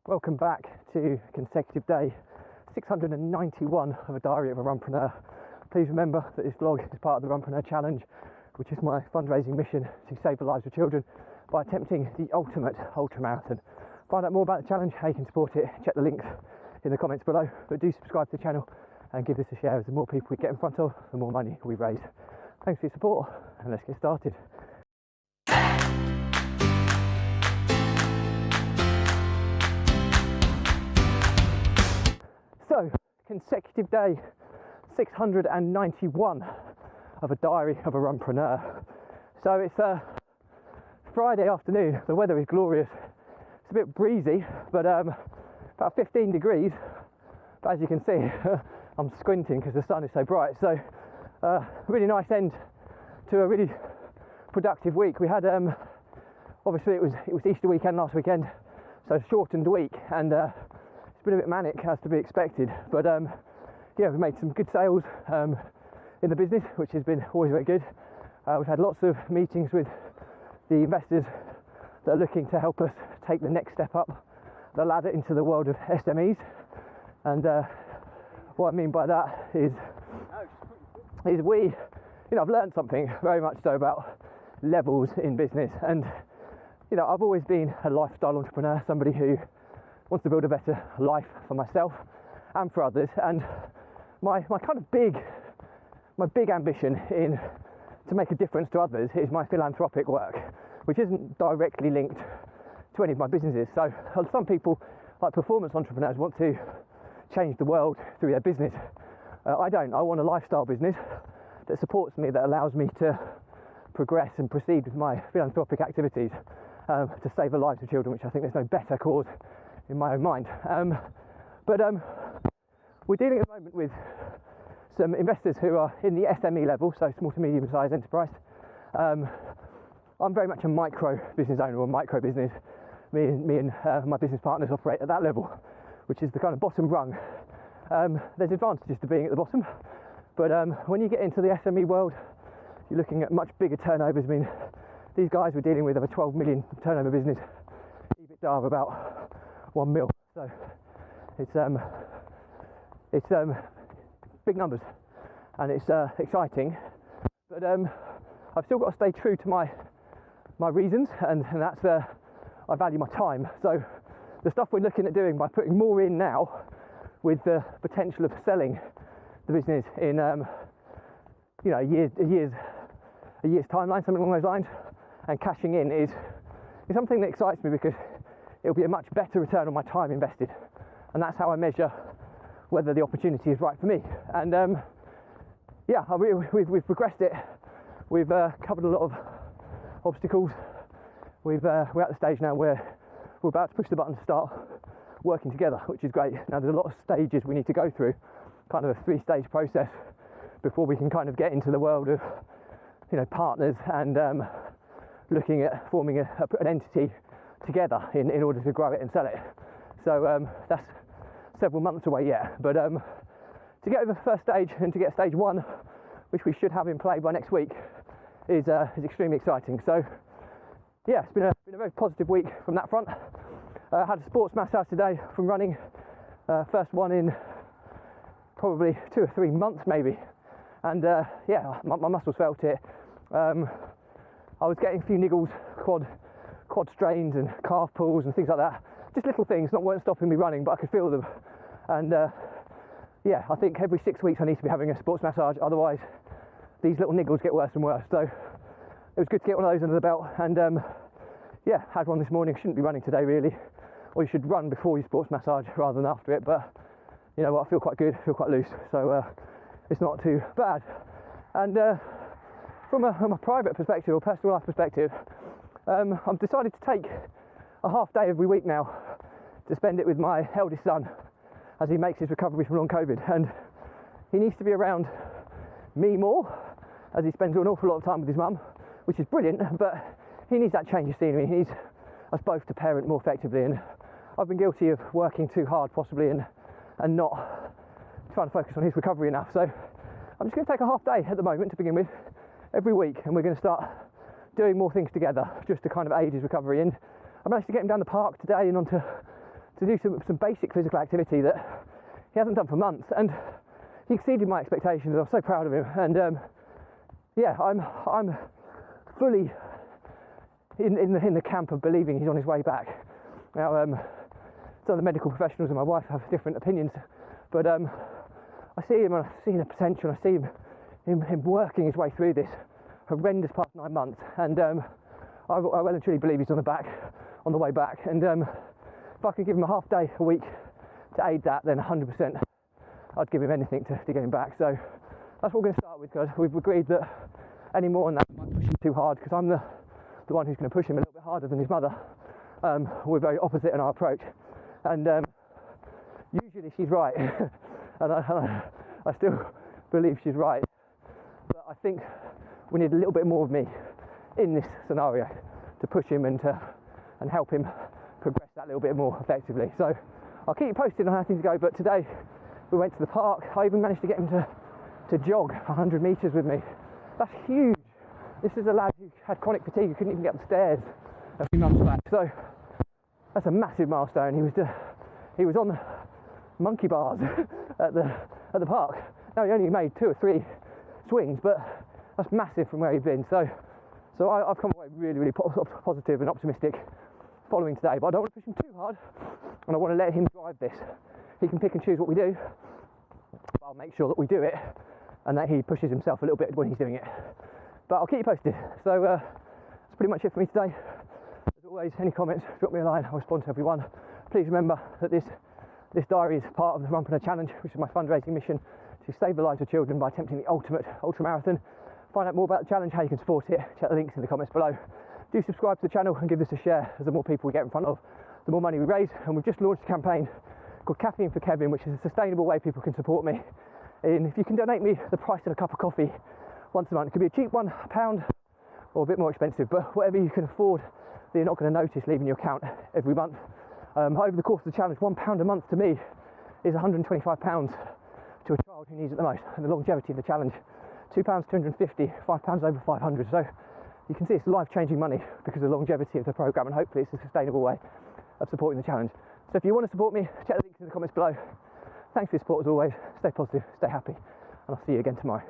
Welcome back to consecutive day 691 of a diary of a Runpreneur. Please remember that this vlog is part of the Runpreneur challenge, which is my fundraising mission to save the lives of children by attempting the ultimate ultramarathon. Find out more about the challenge, how you can support it, check the links in the comments below, but do subscribe to the channel and give this a share, as the more people we get in front of, the more money we raise. Thanks for your support, and let's get started. So, consecutive day 691 of a diary of a Runpreneur. So it's a Friday afternoon, the weather is glorious. It's a bit breezy, but about 15 degrees. But as you can see, I'm squinting because the sun is so bright. So really nice end to a really productive week. We had obviously it was Easter weekend last weekend, so shortened week, and it's been a bit manic, as to be expected, but yeah, we made some good sales in the business, which has been always very good. We've had lots of meetings with the investors that are looking to help us take the next step up the ladder into the world of SMEs, and what I mean by that is we, I've learned something very much so about levels in business, and I've always been a lifestyle entrepreneur, somebody who wants to build a better life for myself and for others, and my big ambition to make a difference to others is my philanthropic work, which isn't directly linked to any of my businesses. So some people, like performance entrepreneurs, want to change the world through their business. I don't. I want a lifestyle business that supports me, that allows me to progress and proceed with my philanthropic activities to save the lives of children, which I think there's no better cause in my own mind. But we're dealing at the moment with some investors who are in the SME level, so small to medium sized enterprise. I'm very much a micro business owner, or micro business. Me and my business partners operate at that level, which is the kind of bottom rung. There's advantages to being at the bottom, but when you get into the SME world, you're looking at much bigger turnovers. I mean, these guys we're dealing with have a 12 million turnover business, EBITDA of about 1 mil. So it's big numbers, and it's exciting, but I've still got to stay true to my reasons, and that's I value my time. So the stuff we're looking at doing, by putting more in now with the potential of selling the business in a year's timeline, something along those lines, and cashing in is something that excites me, because it'll be a much better return on my time invested, and that's how I measure whether the opportunity is right for me. And yeah, we've progressed it. We've covered a lot of obstacles. We're at the stage now where we're about to push the button to start working together, which is great. Now there's a lot of stages we need to go through, kind of a 3-stage process before we can kind of get into the world of partners and looking at forming an entity together in order to grow it and sell it. So that's several months away yet, but to get over the first stage and to get stage 1, which we should have in play by next week, is extremely exciting. So yeah, it's been a very positive week from that front. Had a sports massage today from running, first one in probably 2 or 3 months maybe, and yeah, my muscles felt it. I was getting a few niggles, quad strains and calf pulls and things like that. Just little things, weren't stopping me running, but I could feel them. And yeah, I think every 6 weeks I need to be having a sports massage, otherwise these little niggles get worse and worse. So it was good to get one of those under the belt, and yeah, had one this morning. Shouldn't be running today really, or you should run before your sports massage rather than after it, but you know what, I feel quite good, feel quite loose, so it's not too bad. And from a private perspective, or personal life perspective, I've decided to take a half day every week now to spend it with my eldest son as he makes his recovery from long COVID. And he needs to be around me more, as he spends an awful lot of time with his mum, which is brilliant, but he needs that change of scenery. He needs us both to parent more effectively, and I've been guilty of working too hard possibly and not trying to focus on his recovery enough. So I'm just going to take a half day at the moment to begin with every week, and we're going to start doing more things together just to kind of aid his recovery. And I managed to get him down the park today and onto to do some basic physical activity that he hasn't done for months, and he exceeded my expectations. I'm so proud of him, and yeah, I'm fully in the camp of believing he's on his way back. Now, some of the medical professionals and my wife have different opinions, but I see him, and I see the potential, and I see him working his way through this horrendous past 9 months, and I well and truly believe he's on the way back, and if I could give him a half day a week to aid that, then 100% I'd give him anything to get him back. So that's what we're going to start with, because we've agreed that any more than that might push him too hard, because I'm the one who's going to push him a little bit harder than his mother. We're very opposite in our approach, and usually she's right, and I still believe she's right, but I think we need a little bit more of me in this scenario to push him and help him progress that little bit more effectively. So I'll keep you posted on how things go, but today we went to the park. I even managed to get him to jog 100 metres with me. That's huge. This is a lad who had chronic fatigue, who couldn't even get up the stairs a few months back. So that's a massive milestone. He was on the monkey bars at the park. Now, he only made 2 or 3 swings, but that's massive from where he'd been. So I've come away really, really positive and optimistic following today, but I don't want to push him too hard, and I want to let him drive this. He can pick and choose what we do, but I'll make sure that we do it and that he pushes himself a little bit when he's doing it. But I'll keep you posted. So that's pretty much it for me today. As always, any comments, drop me a line. I'll respond to everyone. Please remember that this diary is part of the Runpreneur Challenge, which is my fundraising mission to save the lives of children by attempting the ultimate ultramarathon. Find out more about the challenge, how you can support it. Check the links in the comments below. Do subscribe to the channel and give this a share, as the more people we get in front of, the more money we raise. And we've just launched a campaign called Caffeine for Kevin, which is a sustainable way people can support me. And if you can donate me the price of a cup of coffee once a month, it could be a cheap one, £1, or a bit more expensive, but whatever you can afford that you're not going to notice leaving your account every month. Over the course of the challenge, £1 a month to me is £125 to a child who needs it the most. And the longevity of the challenge, £2, 250, £5 over 500. So you can see it's life-changing money because of the longevity of the programme, and hopefully it's a sustainable way of supporting the challenge. So if you want to support me, check the links in the comments below. Thanks for your support as always. Stay positive, stay happy, and I'll see you again tomorrow.